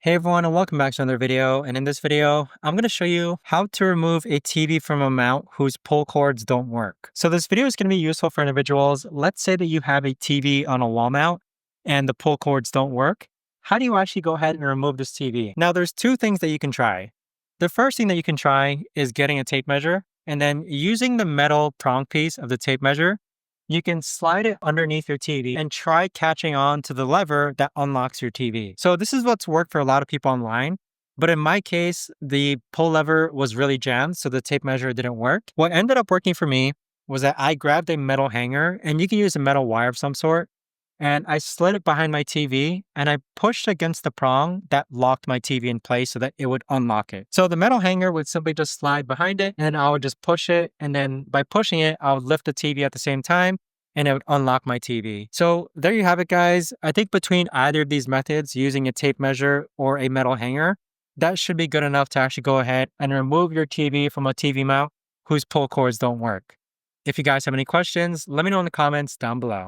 Hey everyone, and welcome back to another video. And in this video, I'm going to show you how to remove a TV from a mount whose pull cords don't work. So this video is going to be useful for individuals. Let's say that you have a TV on a wall mount and the pull cords don't work. How do you actually go ahead and remove this TV? Now there's two things that you can try. The first thing that you can try is getting a tape measure and then using the metal prong piece of the tape measure, you can slide it underneath your TV and try catching on to the lever that unlocks your TV. So this is what's worked for a lot of people online. But in my case, the pull lever was really jammed, so the tape measure didn't work. What ended up working for me was that I grabbed a metal hanger, and you can use a metal wire of some sort, and I slid it behind my TV and I pushed against the prong that locked my TV in place so that it would unlock it. So the metal hanger would simply just slide behind it and I would just push it. And then by pushing it, I would lift the TV at the same time and it would unlock my TV. So there you have it, guys. I think between either of these methods, using a tape measure or a metal hanger, that should be good enough to actually go ahead and remove your TV from a TV mount whose pull cords don't work. If you guys have any questions, let me know in the comments down below.